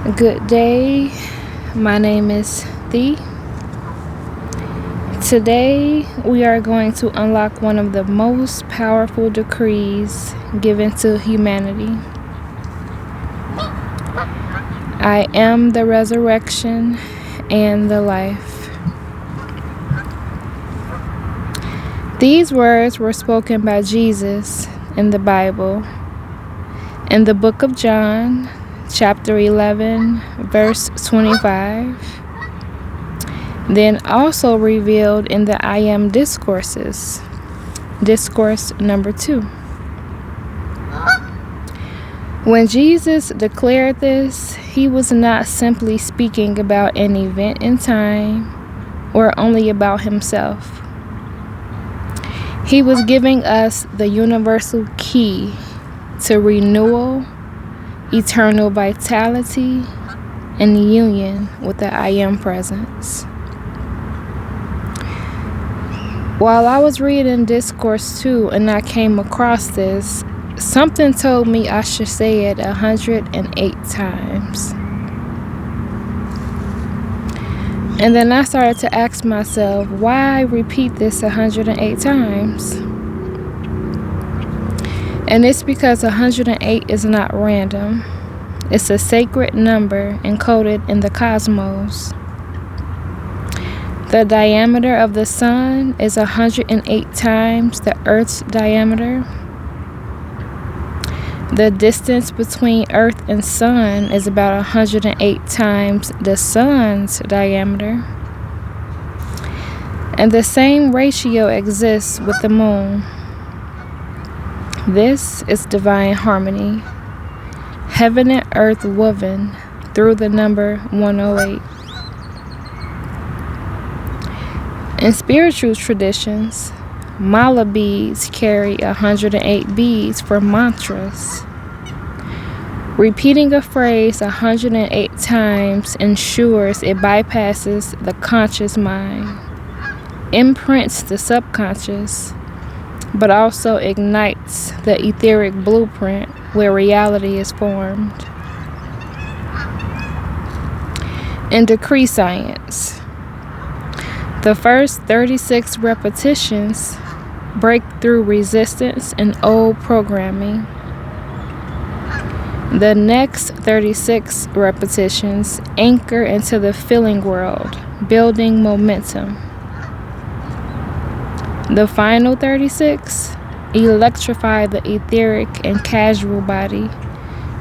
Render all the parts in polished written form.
Good day. My name is Thee. Today, we are going to unlock one of the most powerful decrees given to humanity. I am the resurrection and the life. These words were spoken by Jesus in the Bible, in the book of John, chapter 11, verse 25. Then also revealed in the I AM Discourses, Discourse number 2. When Jesus declared this, he was not simply speaking about an event in time or only about himself. He was giving us the universal key to renewal, eternal vitality, and union with the I AM presence. While I was reading Discourse 2 and I came across this, something told me I should say it 108 times. And then I started to ask myself, why repeat this 108 times? And it's because 108 is not random. It's a sacred number encoded in the cosmos. The diameter of the sun is 108 times the Earth's diameter. The distance between Earth and sun is about 108 times the sun's diameter. And the same ratio exists with the moon. This is divine harmony, heaven and earth woven through the number 108. In spiritual traditions, mala beads carry 108 beads for mantras. Repeating a phrase 108 times ensures it bypasses the conscious mind, imprints the subconscious, but also ignites the etheric blueprint where reality is formed. In decree science, the first 36 repetitions break through resistance and old programming. The next 36 repetitions anchor into the feeling world, building momentum. The final 36 electrify the etheric and casual body,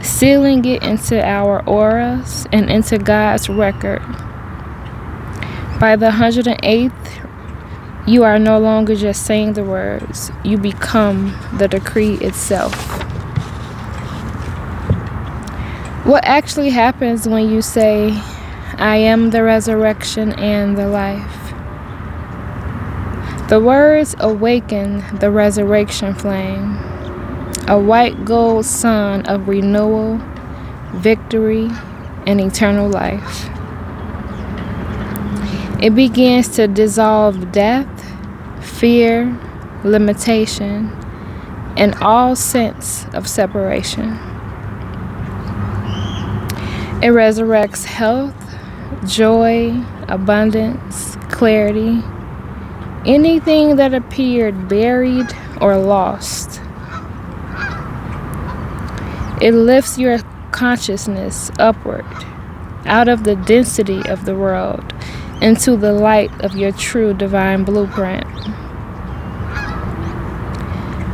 sealing it into our auras and into God's record. By the 108th, you are no longer just saying the words, you become the decree itself. What actually happens when you say, I am the resurrection and the life? The words awaken the resurrection flame, a white gold sun of renewal, victory, and eternal life. It begins to dissolve death, fear, limitation, and all sense of separation. It resurrects health, joy, abundance, clarity, anything that appeared buried or lost. It lifts your consciousness upward, out of the density of the world, into the light of your true divine blueprint.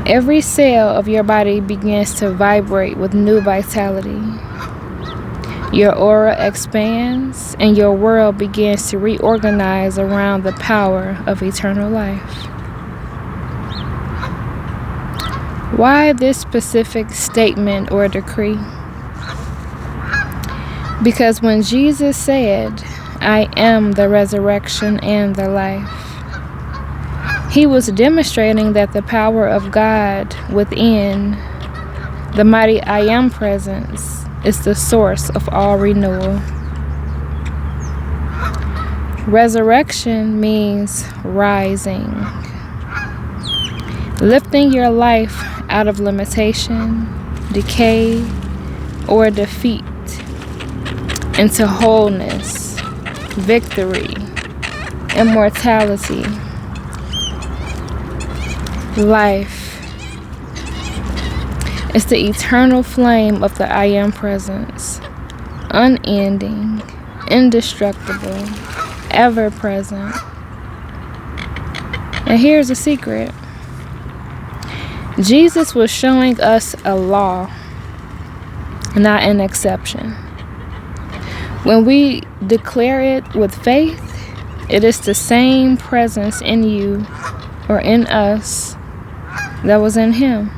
Every cell of your body begins to vibrate with new vitality. Your aura expands and your world begins to reorganize around the power of eternal life. Why this specific statement or decree? Because when Jesus said, I am the resurrection and the life, he was demonstrating that the power of God within the mighty I AM presence is the source of all renewal. Resurrection means rising, lifting your life out of limitation, decay, or defeat. into wholeness, victory, immortality, life. It's the eternal flame of the I Am presence, unending, indestructible, ever present. And here's a secret. Jesus was showing us a law, not an exception. When we declare it with faith, it is the same presence in you or in us that was in him.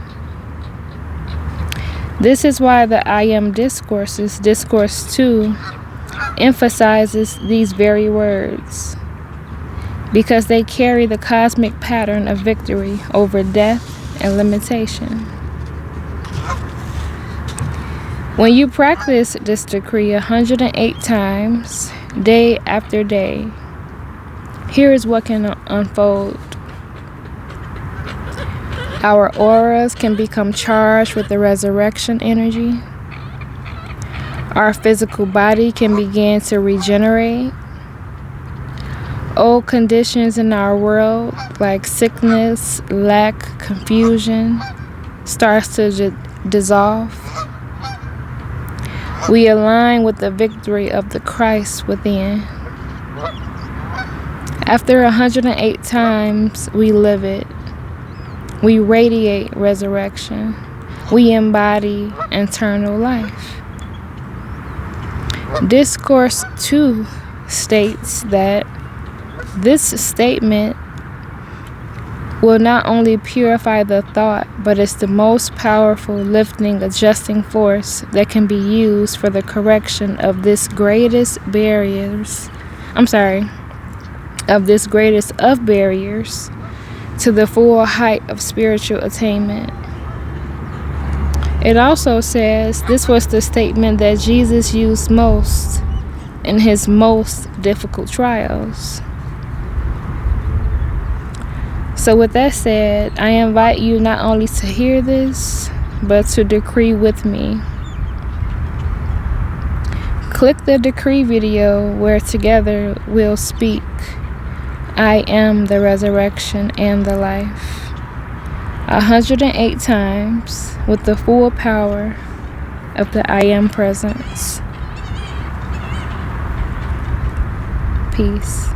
This is why the I AM Discourses, Discourse 2, emphasizes these very words, because they carry the cosmic pattern of victory over death and limitation. When you practice this decree 108 times, day after day, here is what can unfold. Our auras can become charged with the resurrection energy. Our physical body can begin to regenerate. Old conditions in our world, like sickness, lack, confusion, starts to dissolve. We align with the victory of the Christ within. After 108 times, we live it. We radiate resurrection. We embody eternal life. Discourse 2 states that this statement will not only purify the thought, but it's the most powerful lifting, adjusting force that can be used for the correction of this greatest of barriers to the full height of spiritual attainment. It also says this was the statement that Jesus used most in his most difficult trials. So with that said, I invite you not only to hear this, but to decree with me. Click the decree video where together we'll speak, I am the resurrection and the life, 108 times with the full power of the I Am presence. Peace.